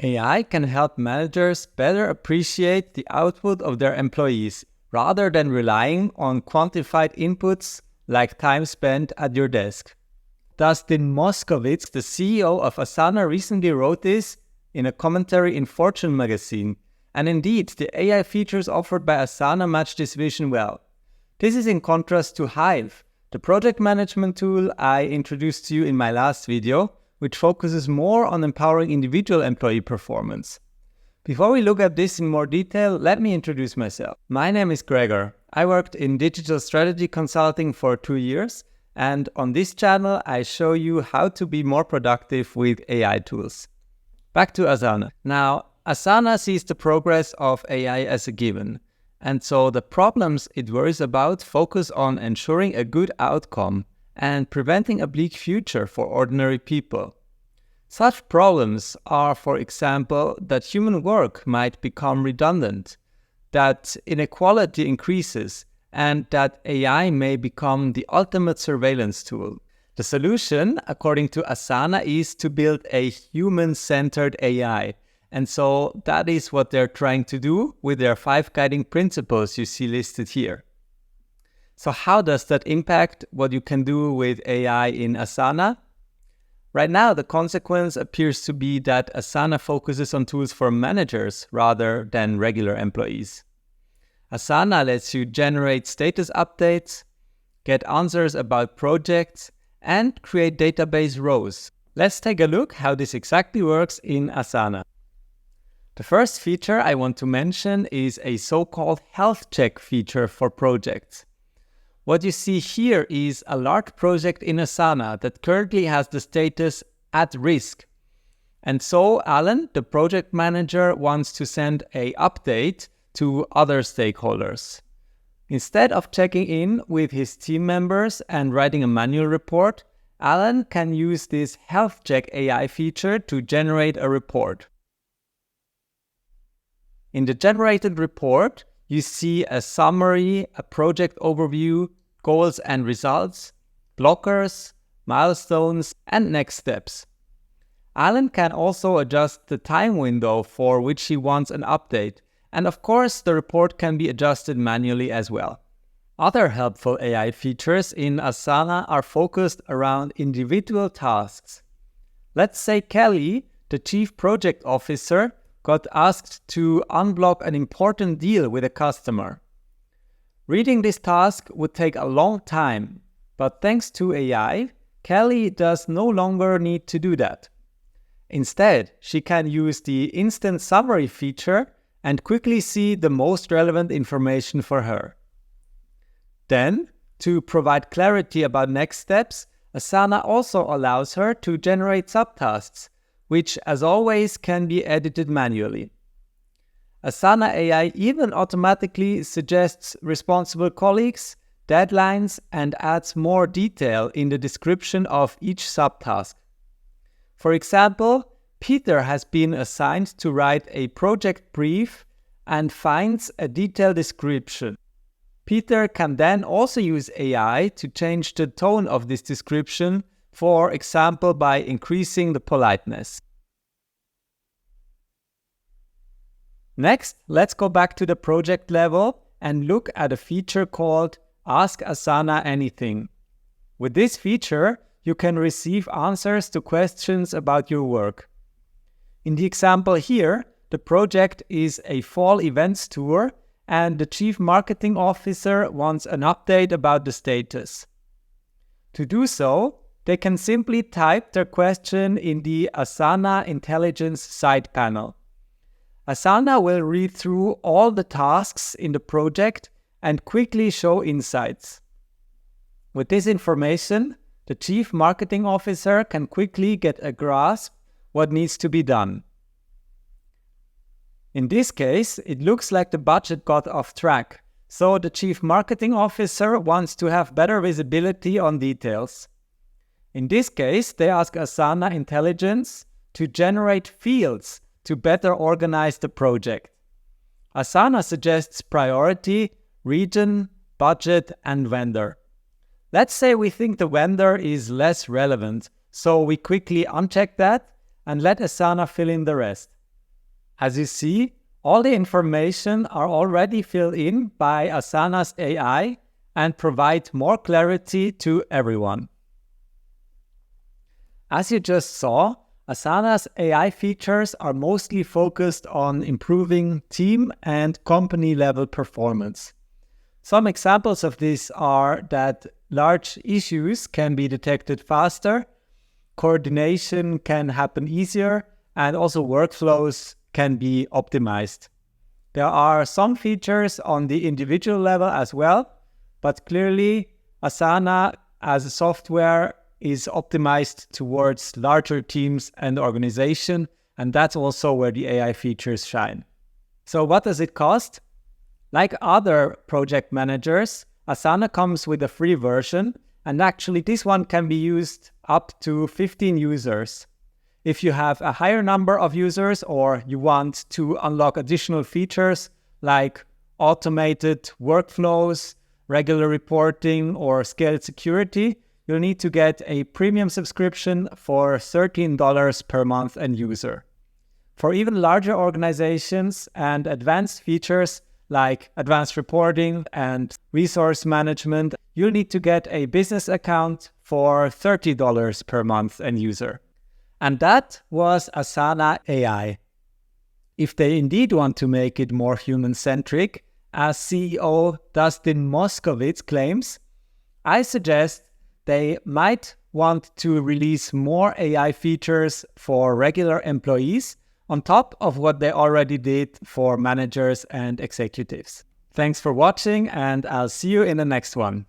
AI can help managers better appreciate the output of their employees rather than relying on quantified inputs like time spent at your desk. Dustin Moskovitz, the CEO of Asana, recently wrote this in a commentary in Fortune magazine. And indeed, the AI features offered by Asana match this vision well. This is in contrast to Hive, the project management tool I introduced to you in my last video, which focuses more on empowering individual employee performance. Before we look at this in more detail, let me introduce myself. My name is Gregor. I worked in digital strategy consulting for 2 years, and on this channel I show you how to be more productive with AI tools. Back to Asana. Now, Asana sees the progress of AI as a given, and so the problems it worries about focus on ensuring a good outcome and preventing a bleak future for ordinary people. Such problems are, for example, that human work might become redundant, that inequality increases, and that AI may become the ultimate surveillance tool. The solution, according to Asana, is to build a human-centered AI. And so that is what they're trying to do with their 5 guiding principles you see listed here. So how does that impact what you can do with AI in Asana? Right now, the consequence appears to be that Asana focuses on tools for managers rather than regular employees. Asana lets you generate status updates, get answers about projects, and create database rows. Let's take a look how this exactly works in Asana. The first feature I want to mention is a so-called health check feature for projects. What you see here is a large project in Asana that currently has the status at risk. And so Alan, the project manager, wants to send an update to other stakeholders. Instead of checking in with his team members and writing a manual report, Alan can use this health check AI feature to generate a report. In the generated report, you see a summary, a project overview, goals and results, blockers, milestones, and next steps. Alan can also adjust the time window for which he wants an update, and of course the report can be adjusted manually as well. Other helpful AI features in Asana are focused around individual tasks. Let's say Kelly, the Chief Project Officer, got asked to unblock an important deal with a customer. Reading this task would take a long time, but thanks to AI, Kelly does no longer need to do that. Instead, she can use the instant summary feature and quickly see the most relevant information for her. Then, to provide clarity about next steps, Asana also allows her to generate subtasks, which as always can be edited manually. Asana AI even automatically suggests responsible colleagues, deadlines, and adds more detail in the description of each subtask. For example, Peter has been assigned to write a project brief and finds a detailed description. Peter can then also use AI to change the tone of this description, for example by increasing the politeness. Next, let's go back to the project level and look at a feature called Ask Asana Anything. With this feature, you can receive answers to questions about your work. In the example here, the project is a fall events tour and the Chief Marketing Officer wants an update about the status. To do so, they can simply type their question in the Asana Intelligence side panel. Asana will read through all the tasks in the project and quickly show insights. With this information, the Chief Marketing Officer can quickly get a grasp what needs to be done. In this case, it looks like the budget got off track, so the Chief Marketing Officer wants to have better visibility on details. In this case, they ask Asana Intelligence to generate fields to better organize the project. Asana suggests priority, region, budget, and vendor. Let's say we think the vendor is less relevant, so we quickly uncheck that and let Asana fill in the rest. As you see, all the information are already filled in by Asana's AI and provide more clarity to everyone. As you just saw, Asana's AI features are mostly focused on improving team and company-level performance. Some examples of this are that large issues can be detected faster, coordination can happen easier, and also workflows can be optimized. There are some features on the individual level as well, but clearly Asana as a software is optimized towards larger teams and organization, and that's also where the AI features shine. So what does it cost? Like other project managers, Asana comes with a free version, and actually this one can be used up to 15 users. If you have a higher number of users or you want to unlock additional features like automated workflows, regular reporting, or scaled security, you'll need to get a premium subscription for $13 per month and user. For even larger organizations and advanced features like advanced reporting and resource management, you'll need to get a business account for $30 per month and user. And that was Asana AI. If they indeed want to make it more human-centric, as CEO Dustin Moskovitz claims, I suggest they might want to release more AI features for regular employees on top of what they already did for managers and executives. Thanks for watching, and I'll see you in the next one.